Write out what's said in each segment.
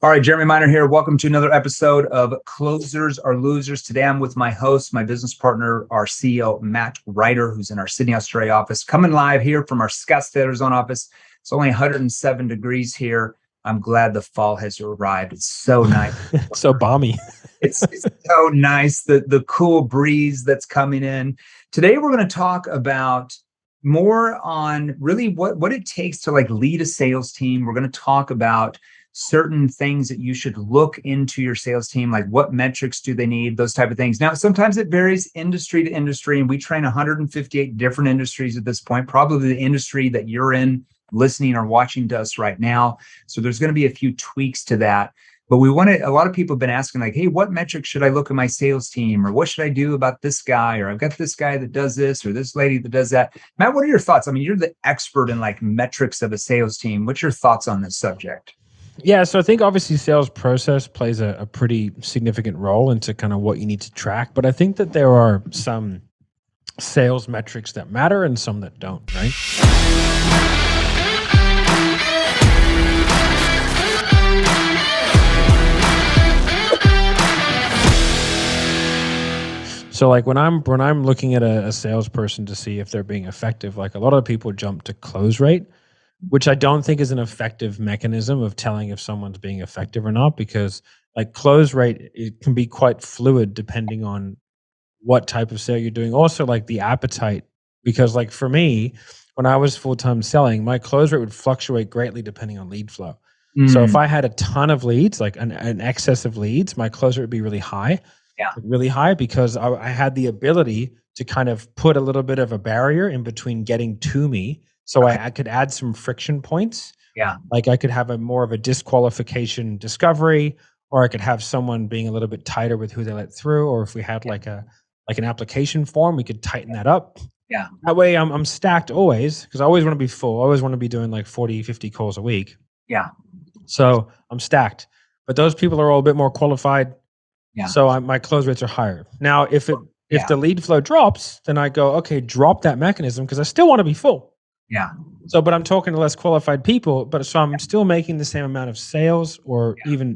All right, Jeremy Miner here. Welcome to another episode of Closers Are Losers. Today I'm with my host, my business partner, our CEO, Matt Ryder, who's in our Sydney, Australia office, coming live here from our Scottsdale, Arizona office. It's only 107 degrees here. I'm glad the fall has arrived. It's so nice. It's so balmy. It's so nice, the cool breeze that's coming in. Today we're going to talk about more on really what it takes to lead a sales team. We're going to talk about certain things that you should look into your sales team, like what metrics do they need, those type of things. Now, sometimes it varies industry to industry, and we train 158 different industries at this point, probably the industry that you're in, listening or watching to us right now. So there's going to be a few tweaks to that. But a lot of people have been asking hey, what metrics should I look at my sales team? Or what should I do about this guy? Or I've got this guy that does this or this lady that does that. Matt, what are your thoughts? I mean, you're the expert in metrics of a sales team. What's your thoughts on this subject? Yeah, so I think obviously sales process plays a pretty significant role into kind of what you need to track. But I think that there are some sales metrics that matter and some that don't, right? So when I'm looking at a salesperson to see if they're being effective, a lot of people jump to close rate, which I don't think is an effective mechanism of telling if someone's being effective or not, because close rate, it can be quite fluid depending on what type of sale you're doing. Also the appetite, because for me, when I was full-time selling, my close rate would fluctuate greatly depending on lead flow. So if I had a ton of leads, an excess of leads, my close rate would be really high. Yeah. Really high, because I had the ability to kind of put a little bit of a barrier in between getting to me. So I could add some friction points. Yeah. I could have more of a disqualification discovery, or I could have someone being a little bit tighter with who they let through. Or if we had an application form, we could tighten that up. Yeah. That way I'm stacked always, because I always want to be full. I always want to be doing 40, 50 calls a week. Yeah. So I'm stacked, but those people are all a bit more qualified. Yeah. So my close rates are higher. Now, if the lead flow drops, then I go, okay, drop that mechanism, because I still want to be full. Yeah. So, but I'm talking to less qualified people, but so I'm still making the same amount of sales, or even,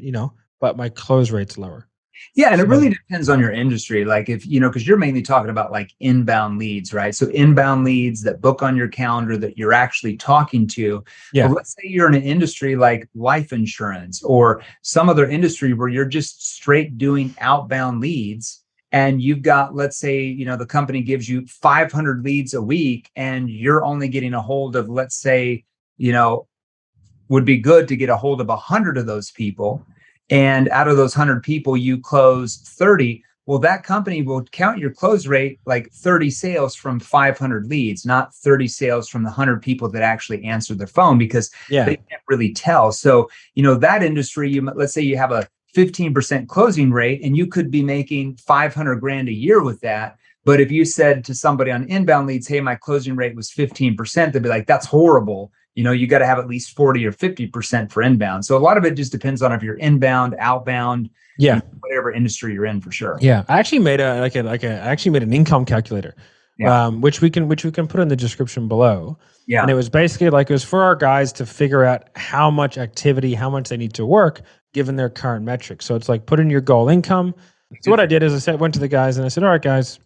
but my close rate's lower. Yeah. And it really depends on your industry. If, because you're mainly talking about inbound leads, right? So inbound leads that book on your calendar that you're actually talking to. Yeah. But let's say you're in an industry like life insurance or some other industry where you're just straight doing outbound leads. And you've got, let's say, the company gives you 500 leads a week, and you're only getting a hold of, let's say, would be good to get a hold of 100 of those people. And out of those 100 people, you close 30. Well, that company will count your close rate 30 sales from 500 leads, not 30 sales from the 100 people that actually answered their phone, because they can't really tell. So, that industry, let's say you have a 15% closing rate, and you could be making 500 grand a year with that. But if you said to somebody on inbound leads, hey, my closing rate was 15%, they'd be like, that's horrible. You got to have at least 40 or 50% for inbound. So a lot of it just depends on if you're inbound, outbound, whatever industry you're in, for sure. Yeah. I actually made I actually made an income calculator, which we can put in the description below. Yeah. And it was basically it was for our guys to figure out how much activity, how much they need to work given their current metrics. So it's put in your goal income. So what I did is went to the guys and I said, all right, guys,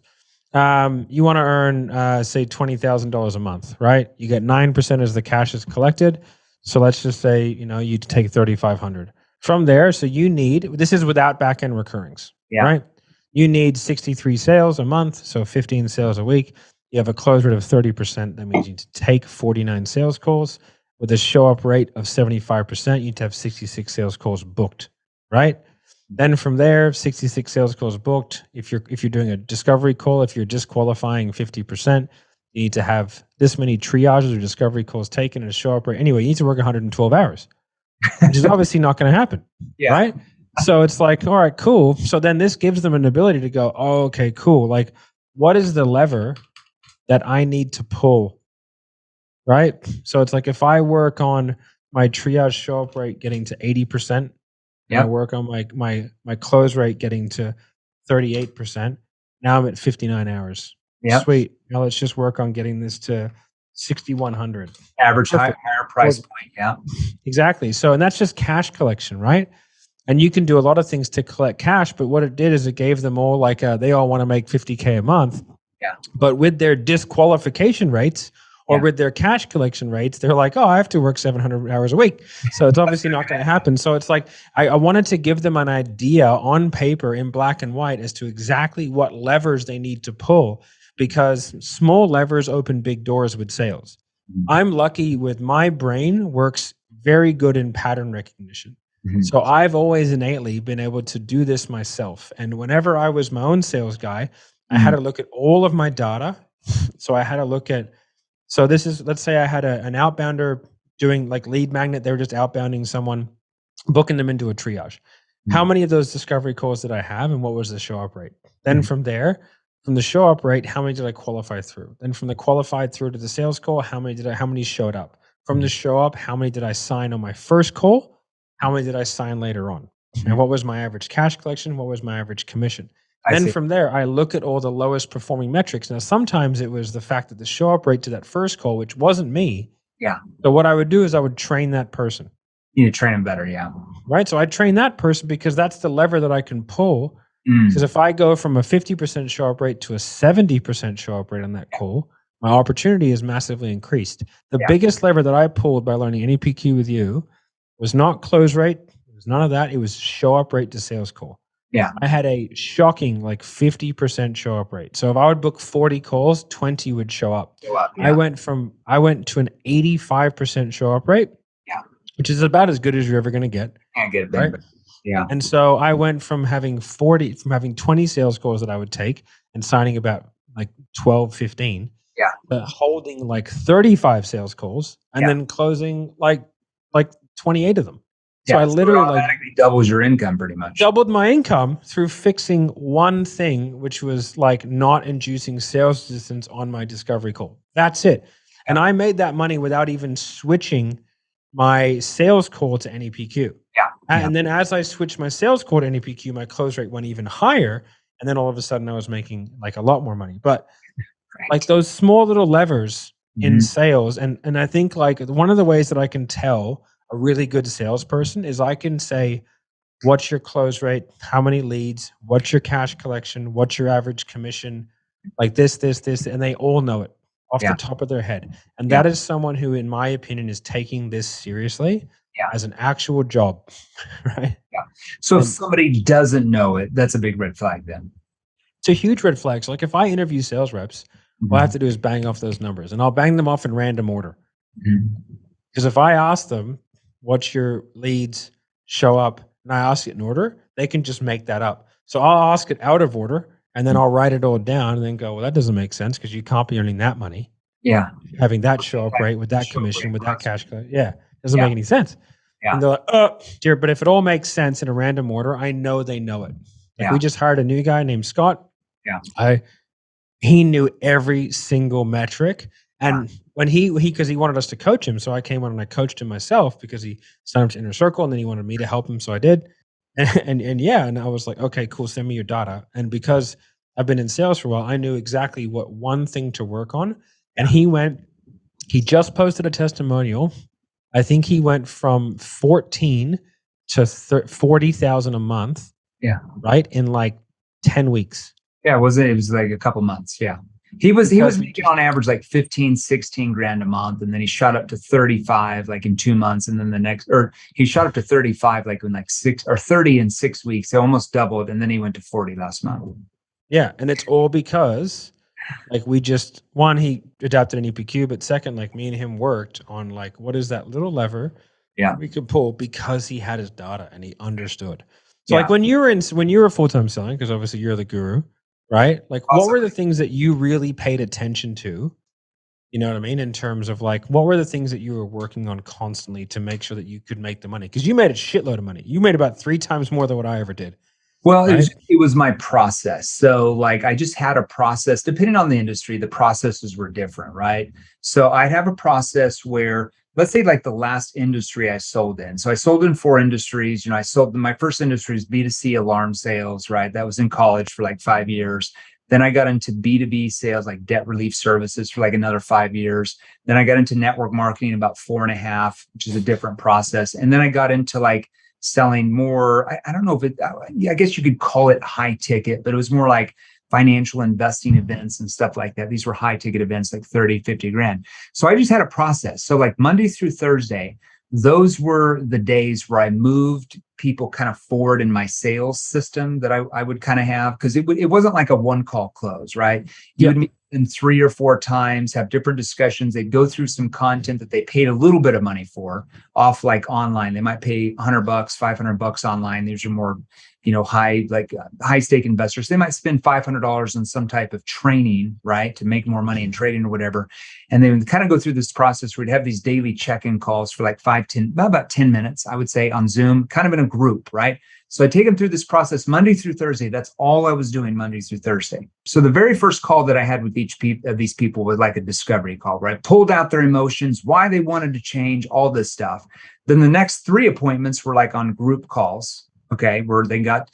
you want to earn, say $20,000 a month, right? You get 9% as the cash is collected. So let's just say, you take 3,500 from there. So this is without back-end recurrings, right? You need 63 sales a month. So 15 sales a week. You have a close rate of 30%. That means you need to take 49 sales calls. With a show-up rate of 75%, you'd have 66 sales calls booked, right? Then from there, 66 sales calls booked. If you're doing a discovery call, if you're disqualifying 50%, you need to have this many triages or discovery calls taken and a show-up rate. Anyway, you need to work 112 hours, which is obviously not going to happen, right? So it's all right, cool. So then this gives them an ability to go, oh, okay, cool. What is the lever that I need to pull? Right. So it's if I work on my triage show up rate getting to 80%, I work on my close rate getting to 38%. Now I'm at 59 hours. Yeah. Sweet. Now let's just work on getting this to 6,100. Average higher price point. Yeah. Exactly. So, and that's just cash collection, right? And you can do a lot of things to collect cash, but what it did is it gave them all like they all want to make $50K a month. Yeah. But with their disqualification rates or with their cash collection rates, they're like, oh, I have to work 700 hours a week. So it's obviously not going to happen. So it's like, I wanted to give them an idea on paper in black and white as to exactly what levers they need to pull, because small levers open big doors with sales. I'm lucky with my brain works very good in pattern recognition. So I've always innately been able to do this myself. And whenever I was my own sales guy, I had to look at all of my data. So I had to look at, so this is, let's say I had an outbounder doing like lead magnet. They were just outbounding someone, booking them into a triage. How many of those discovery calls did I have and what was the show up rate? Then from there, from the show up rate, how many did I qualify through? Then from the qualified through to the sales call, how many showed up? From the show up, how many did I sign on my first call? How many did I sign later on? And what was my average cash collection? What was my average commission? Then from there, I look at all the lowest performing metrics. Now, sometimes it was the fact that the show up rate to that first call, which wasn't me. Yeah. So what I would do is I would train that person. You need to train them better. Yeah. Right. So I train that person because that's the lever that I can pull. Because if I go from a 50% show up rate to a 70% show up rate on that call, my opportunity is massively increased. The biggest lever that I pulled by learning NEPQ with you was not close rate. It was none of that. It was show up rate to sales call. Yeah. I had a shocking like 50% show up rate. So if I would book 40 calls, 20 would show up. I went to an 85% show up rate. Yeah. Which is about as good as you're ever going to get. Can't get it right? better. Yeah. And so I went from having 20 sales calls that I would take and signing about like 12, 15. Yeah. Holding like 35 sales calls and then closing like 28 of them. So I literally automatically doubles your income pretty much. Doubled my income through fixing one thing, which was like not inducing sales resistance on my discovery call. That's it. And I made that money without even switching my sales call to NEPQ. Yeah. And then as I switched my sales call to NEPQ, my close rate went even higher. And then all of a sudden I was making like a lot more money. But like those small little levers in sales. And I think like one of the ways that I can tell a really good salesperson is I can say, what's your close rate? How many leads? What's your cash collection? What's your average commission? Like this, and they all know it off the top of their head. And that is someone who, in my opinion, is taking this seriously as an actual job, right? Yeah. So if somebody doesn't know it, that's a big red flag then. It's a huge red flag. So like if I interview sales reps, what I have to do is bang off those numbers, and I'll bang them off in random order. Because if I ask them, what's your leads show up, and I ask it in order, they can just make that up. So I'll ask it out of order, and then I'll write it all down and then go, well, that doesn't make sense because you can't be earning that money. Yeah. Having that show up rate with that commission, with that cash. Doesn't make any sense. Yeah. And they're like, oh, dear. But if it all makes sense in a random order, I know they know it. Like we just hired a new guy named Scott. Yeah. He knew every single metric. And when because he wanted us to coach him. So I came on and I coached him myself because he signed up to Inner Circle and then he wanted me to help him. So I did. And I was like, okay, cool. Send me your data. And because I've been in sales for a while, I knew exactly what one thing to work on. And he just posted a testimonial. I think he went from 14 to 40,000 a month. Yeah. Right. In like 10 weeks. Yeah. It was like a couple months. Yeah. He was making on average like 15, 16 grand a month. And then he shot up to 35 like in 2 months. And then he shot up to 35 like in like 30 in 6 weeks. So almost doubled. And then he went to 40 last month. Yeah. And it's all because like he adapted an EPQ, but second, like me and him worked on like, what is that little lever we could pull because he had his data and he understood. So like when you were full-time selling, because obviously you're the guru, right? Like what were the things that you really paid attention to? You know what I mean? In terms of like, what were the things that you were working on constantly to make sure that you could make the money? Because you made a shitload of money. You made about 3 times more than what I ever did. Well, it was my process. So like I just had a process, depending on the industry, the processes were different, right? So I'd have a process where, let's say like the last industry I sold in. So I sold in 4 industries. You know, my first industry is B2C alarm sales, right? That was in college for like 5 years. Then I got into B2B sales, like debt relief services for like another 5 years. Then I got into network marketing about 4.5, which is a different process. And then I got into like selling more. I don't know if I guess you could call it high ticket, but it was more like financial investing events and stuff like that. These were high ticket events, like 30, 50 grand. So I just had a process. So like Monday through Thursday, those were the days where I moved people kind of forward in my sales system that I would kind of have, because it wasn't like a one call close, right? You would meet them 3 or 4 times, have different discussions. They'd go through some content that they paid a little bit of money for off, like online. They might pay $100, $500 online. These are more, high stake investors. They might spend $500 on some type of training, right, to make more money in trading or whatever. And they would kind of go through this process where we'd have these daily check-in calls for like about 10 minutes, I would say, on Zoom, kind of in a group, right? So I take them through this process Monday through Thursday. That's all I was doing Monday through Thursday. So the very first call that I had with each of these people was like a discovery call, right? Pulled out their emotions, why they wanted to change, all this stuff. Then the next 3 appointments were like on group calls, okay, where I got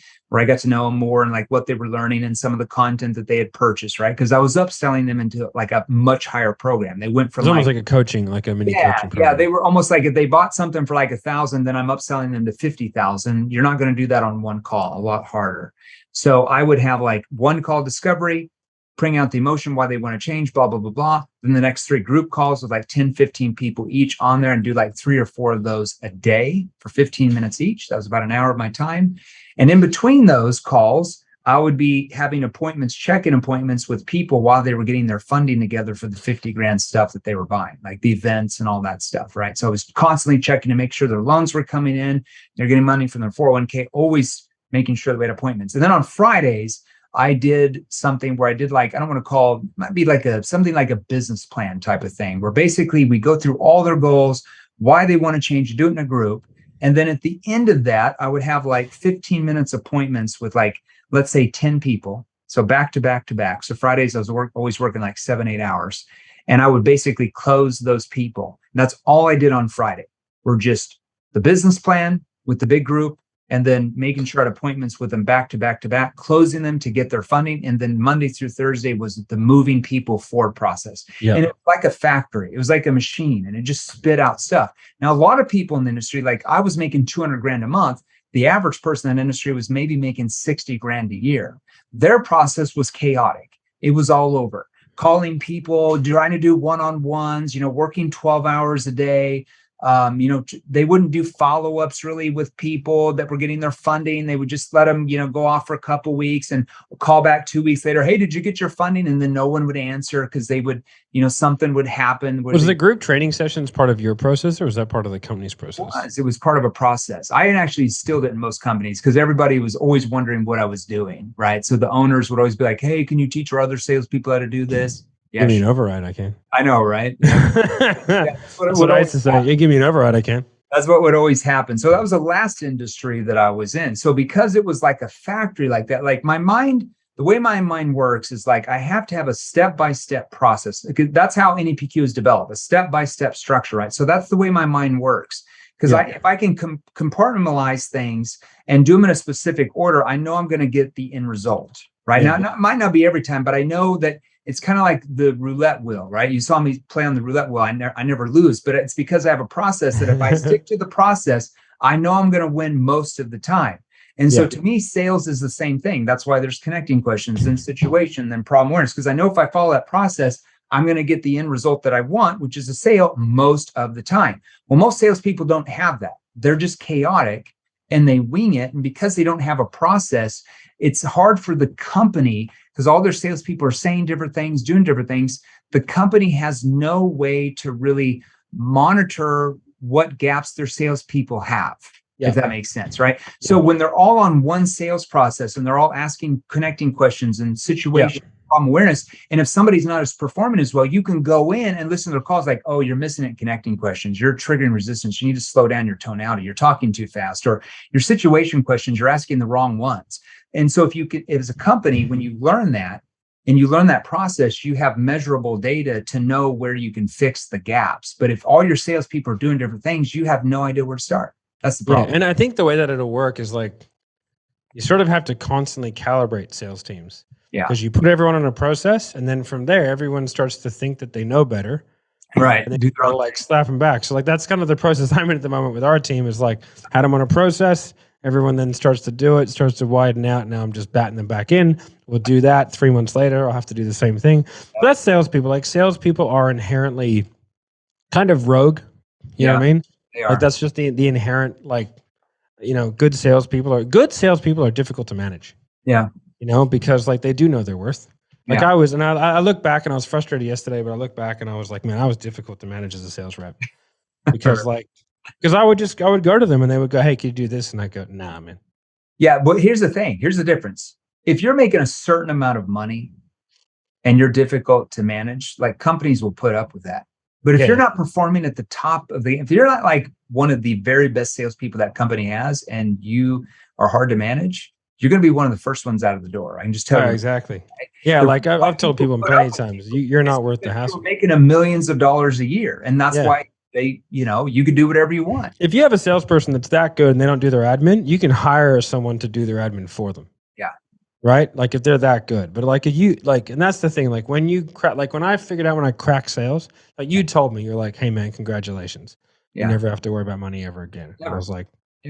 to know them more and like what they were learning and some of the content that they had purchased, right? Because I was upselling them into like a much higher program. They went from almost like a coaching, like a mini coaching program. Yeah, they were almost like if they bought something for like 1,000, then I'm upselling them to 50,000. You're not going to do that on one call, a lot harder. So I would have like 1 call discovery, bring out the emotion, why they want to change, blah, blah, blah, blah. Then the next 3 group calls with like 10, 15 people each on there, and do like 3 or 4 of those a day for 15 minutes each. That was about an hour of my time. And in between those calls, I would be having appointments, check-in appointments with people while they were getting their funding together for the 50 grand stuff that they were buying, like the events and all that stuff, right? So I was constantly checking to make sure their loans were coming in, they're getting money from their 401k, always making sure that we had appointments. And then on Fridays, I did something where I did like, I don't want to call, might be like something like a business plan type of thing, where basically we go through all their goals, why they want to change, do it in a group. And then at the end of that, I would have like 15 minutes appointments with like, let's say 10 people. So back to back to back. So Fridays, I was always working like 7-8 hours. And I would basically close those people. And that's all I did on Friday. Were just the business plan with the big group, and then making sure I had appointments with them back to back to back, closing them to get their funding. And then Monday through Thursday was the moving people forward process. Yeah. And it was like a factory. It was like a machine, and it just spit out stuff. Now, a lot of people in the industry, like I was making 200 grand a month. The average person in the industry was maybe making 60 grand a year. Their process was chaotic. It was all over. Calling people, trying to do one-on-ones, working 12 hours a day. They wouldn't do follow-ups really with people that were getting their funding. They would just let them, go off for a couple of weeks and call back 2 weeks later. Hey, did you get your funding? And then no one would answer because they would, something would happen. Was the group training sessions part of your process, or was that part of the company's process? It was part of a process. I actually still did in most companies because everybody was always wondering what I was doing, right? So the owners would always be like, hey, can you teach our other salespeople how to do this? Yeah, give me an override, I can. I know, right? That's what I used to say. You give me an override, I can. That's what would always happen. So that was the last industry that I was in. So because it was like a factory like that, like my mind, the way my mind works is like I have to have a step-by-step process. That's how NEPQ is developed, a step-by-step structure, right? So that's the way my mind works. Because if I can compartmentalize things and do them in a specific order, I know I'm going to get the end result, right? Yeah. Now, it might not be every time, but I know that it's kind of like the roulette wheel, right? You saw me play on the roulette wheel. I never lose, but it's because I have a process that if I stick to the process, I know I'm going to win most of the time. And so to me, sales is the same thing. That's why there's connecting questions, then situation, then problem awareness. Because I know if I follow that process, I'm going to get the end result that I want, which is a sale most of the time. Well, most salespeople don't have that. They're just chaotic and they wing it. And because they don't have a process, it's hard for the company, because all their salespeople are saying different things, doing different things. The company has no way to really monitor what gaps their salespeople have, if that makes sense, right? So when they're all on one sales process and they're all asking connecting questions and situation problem awareness, and if somebody's not as performing as well, you can go in and listen to their calls like, oh, you're missing it in connecting questions, you're triggering resistance, you need to slow down your tonality, you're talking too fast, or your situation questions, you're asking the wrong ones. And so if you could, as a company, when you learn that and you learn that process, you have measurable data to know where you can fix the gaps. But if all your salespeople are doing different things, you have no idea where to start. That's the problem. Yeah, and I think the way that it'll work is like, you sort of have to constantly calibrate sales teams. Yeah. Because you put everyone on a process, and then from there, everyone starts to think that they know better. Right. And then you gotta like slap them back. So like that's kind of the process I'm in at the moment with our team is like how to want to process. Everyone then starts to do it, starts to widen out. Now I'm just batting them back in. We'll do that 3 months later. I'll have to do the same thing. But that's salespeople. Like salespeople are inherently kind of rogue. You know what I mean? They are. Like that's just the inherent like, good salespeople are difficult to manage. Yeah. Because like they do know their worth. Like I look back and I was frustrated yesterday, but I look back and I was like, man, I was difficult to manage as a sales rep because I would go to them and they would go, hey, can you do this? And I go, nah, man. Yeah. But here's the thing. Here's the difference. If you're making a certain amount of money and you're difficult to manage, like companies will put up with that. But if you're not performing at the top if you're not like one of the very best salespeople that company has and you are hard to manage, you're going to be one of the first oones out of the door. I can just tell you. Exactly. Yeah. Like I've told people plenty of times, you're not worth the hassle. You're making millions of dollars a year. And that's why you could do whatever you want. If you have a salesperson that's that good and they don't do their admin, you can hire someone to do their admin for them. Yeah. Right. Like if they're that good, but like if you and that's the thing, like when you when I figured out when I cracked sales, like you told me, you're like, hey man, congratulations. You never have to worry about money ever again. I was like,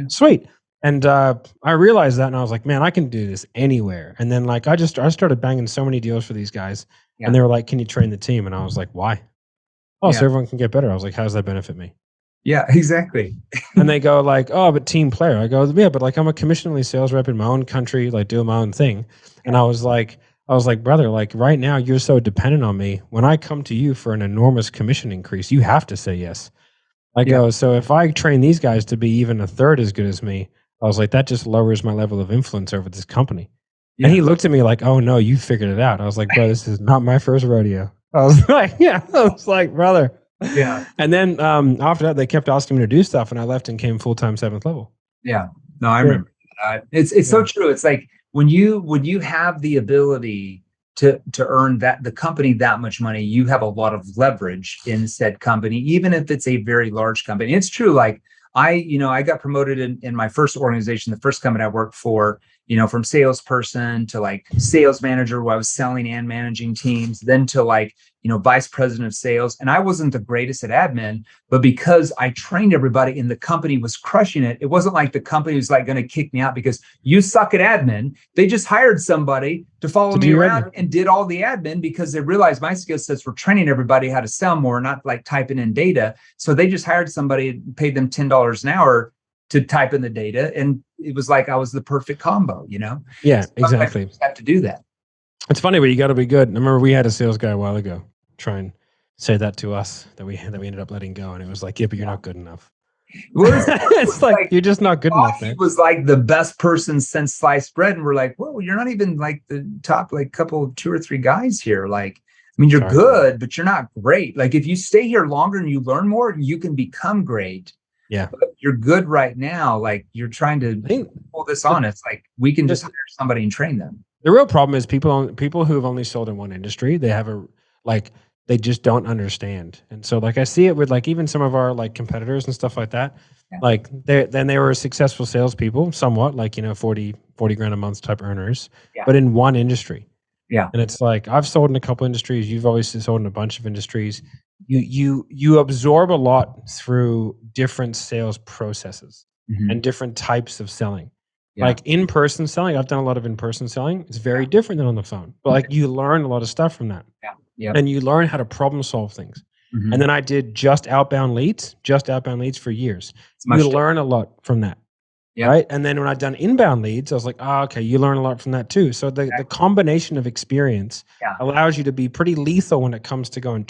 sweet. And I realized that and I was like, man, I can do this anywhere. And then like I started banging so many deals for these guys and they were like, can you train the team? And I was like, why? Oh, so everyone can get better. I was like, how does that benefit me? Yeah, exactly. And they go like, oh, but team player. I go, yeah, but like I'm a commission-only sales rep in my own country, like doing my own thing. And I was like, brother, like right now you're so dependent on me. When I come to you for an enormous commission increase, you have to say yes. I go, so if I train these guys to be even a third as good as me, I was like, that just lowers my level of influence over this company. Yeah. And he looked at me like, oh no, you figured it out. I was like, bro, this is not my first rodeo. I was like, brother. Yeah. And then after that, they kept asking me to do stuff and I left and came full-time 7th level. Yeah. No, I remember. It's so true. It's like when you have the ability to earn the company that much money, you have a lot of leverage in said company, even if it's a very large company. It's true. Like I got promoted in my first organization, the first company I worked for, from salesperson to like sales manager where I was selling and managing teams, then to like, vice president of sales. And I wasn't the greatest at admin, but because I trained everybody and the company was crushing it, it wasn't like the company was like going to kick me out because you suck at admin. They just hired somebody to follow me around and did all the admin because they realized my skill sets were training everybody how to sell more, not like typing in data. So they just hired somebody and paid them $10 an hour to type in the data. And it was like I was the perfect combo, Yeah, so exactly. I just have to do that. It's funny, but you got to be good. I remember we had a sales guy a while ago try and say that to us that we ended up letting go. And it was like, yeah, but you're not good enough. Well, it's like you're just not good enough. He was like the best person since sliced bread. And we're like, whoa, you're not even like the top, like couple, 2 or 3 guys here. Like, I mean, you're good, but you're not great. Like if you stay here longer and you learn more, you can become great. Yeah. But you're good right now. Like you're trying to pull this on. It's like, we can just hire somebody and train them. The real problem is people who have only sold in one industry, they just don't understand. And so like I see it with like even some of our like competitors and stuff like that. Yeah. Like they were successful salespeople, somewhat like, 40 grand a month type earners, but in one industry. Yeah. And it's like, I've sold in a couple industries. You've always sold in a bunch of industries. You absorb a lot through different sales processes and different types of selling. Yeah. Like in-person selling, I've done a lot of in-person selling. It's very different than on the phone, but like you learn a lot of stuff from that. Yeah. Yep. And you learn how to problem solve things. And then I did just outbound leads for years. You learn a lot from that. Yep. Right. And then when I've done inbound leads, I was like, oh, okay, you learn a lot from that too. So the combination of experience allows you to be pretty lethal when it comes to going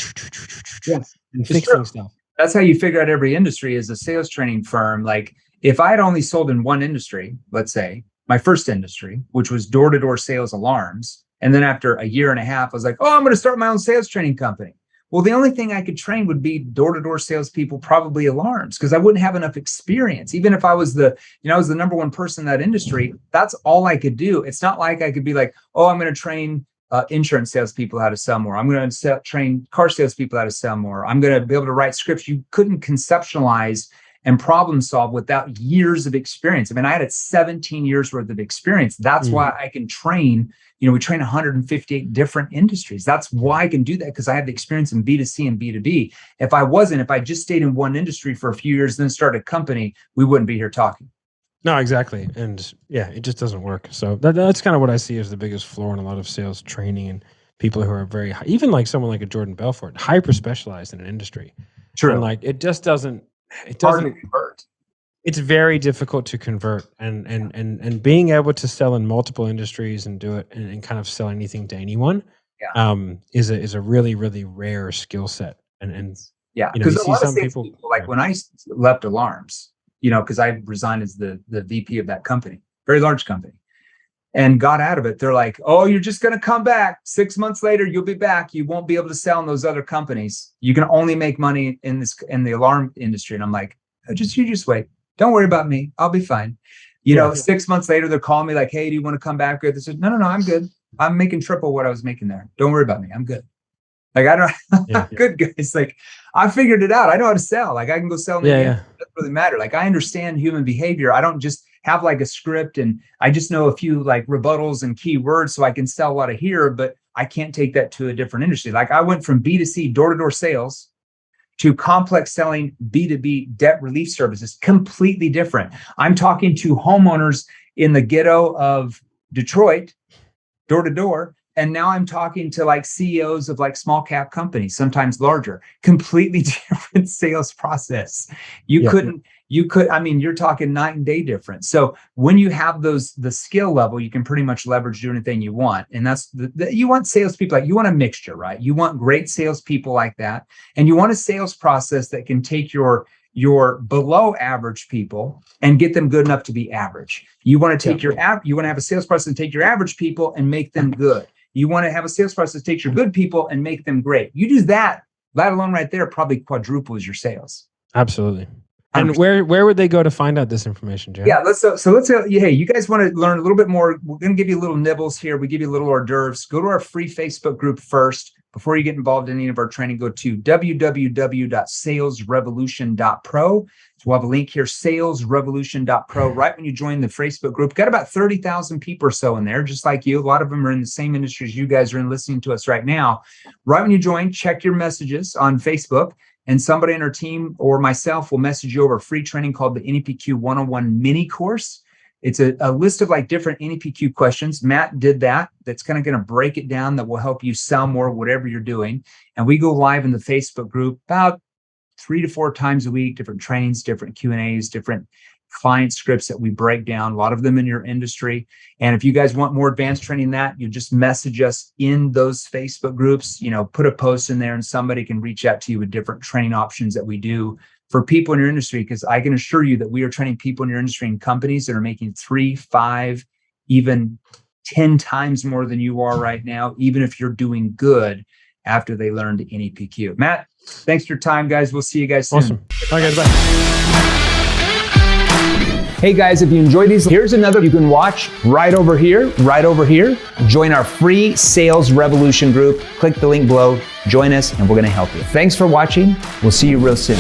and fixing stuff. That's how you figure out every industry as a sales training firm. Like if I had only sold in one industry, let's say my first industry, which was door-to-door sales alarms. And then after a year and a half, I was like, oh, I'm going to start my own sales training company. Well, the only thing I could train would be door-to-door salespeople, probably alarms, because I wouldn't have enough experience. Even if I was the number one person in that industry, that's all I could do. It's not like I could be like, oh, I'm going to train insurance salespeople how to sell more. I'm going to train car salespeople how to sell more. I'm going to be able to write scripts. You couldn't conceptualize and problem solve without years of experience. I mean, I had 17 years worth of experience. That's why I can train, we train 158 different industries. That's why I can do that, because I have the experience in B2C and B2B. If I just stayed in one industry for a few years, then started a company, we wouldn't be here talking. No, exactly. And yeah, it just doesn't work. So that's kind of what I see as the biggest flaw in a lot of sales training, and people who are very high, even like someone like a Jordan Belfort, hyper specialized in an industry. True. And like, it doesn't convert. It's very difficult to convert, and being able to sell in multiple industries and do it and kind of sell anything to anyone is a really, really rare skill set. And because a lot of people like when I left Alarms, because I resigned as the VP of that company, very large company, and got out of it. They're like, oh, you're just going to come back 6 months later. You'll be back. You won't be able to sell in those other companies. You can only make money in the alarm industry. And I'm like, you just wait. Don't worry about me. I'll be fine. 6 months later, they're calling me like, hey, do you want to come back? They said, no, I'm good. I'm making triple what I was making there. Don't worry about me. I'm good. Like, I'm good, guys. Like, I figured it out. I know how to sell. Like, I can go sell in the game. It doesn't really matter. Like, I understand human behavior. I don't just have like a script, and I just know a few like rebuttals and keywords so I can sell a lot of here, but I can't take that to a different industry. Like, I went from B2C door-to-door sales to complex selling B2B debt relief services, completely different. I'm talking to homeowners in the ghetto of Detroit, door-to-door. And now I'm talking to like CEOs of like small cap companies, sometimes larger, completely different sales process. You're talking night and day difference. So when you have the skill level, you can pretty much leverage do anything you want. And that's you want salespeople, like you want a mixture, right? You want great salespeople like that. And you want a sales process that can take your below average people and get them good enough to be average. You want to take you want to have a sales process and take your average people and make them good. You want to have a sales process that takes your good people and make them great. You do that alone right there probably quadruples your sales. Absolutely. And where would they go to find out this information, Jared? Yeah, let's hey, you guys want to learn a little bit more? We're going to give you little nibbles here. We give you a little hors d'oeuvres. Go to our free Facebook group first. Before you get involved in any of our training, go to www.salesrevolution.pro. So we'll have a link here, salesrevolution.pro. Right when you join the Facebook group, got about 30,000 people or so in there, just like you. A lot of them are in the same industries you guys are in, listening to us right now. Right when you join, check your messages on Facebook, and somebody on our team or myself will message you over a free training called the NEPQ 101 mini course. It's a list of like different NEPQ questions. Matt did that. That's kind of going to break it down. That will help you sell more, whatever you're doing. And we go live in the Facebook group about 3 to 4 times a week, different trainings, different Q&As, different client scripts that we break down, a lot of them in your industry. And if you guys want more advanced training than that, you just message us in those Facebook groups, put a post in there and somebody can reach out to you with different training options that we do for people in your industry, because I can assure you that we are training people in your industry and companies that are making 3, 5, even 10 times more than you are right now, even if you're doing good after they learn the NEPQ. Matt, thanks for your time, guys. We'll see you guys soon. Awesome. Bye, guys. Bye. Hey guys, if you enjoyed these, here's another you can watch right over here. Join our free Sales Revolution group. Click the link below, join us, and we're going to help you. Thanks for watching. We'll see you real soon.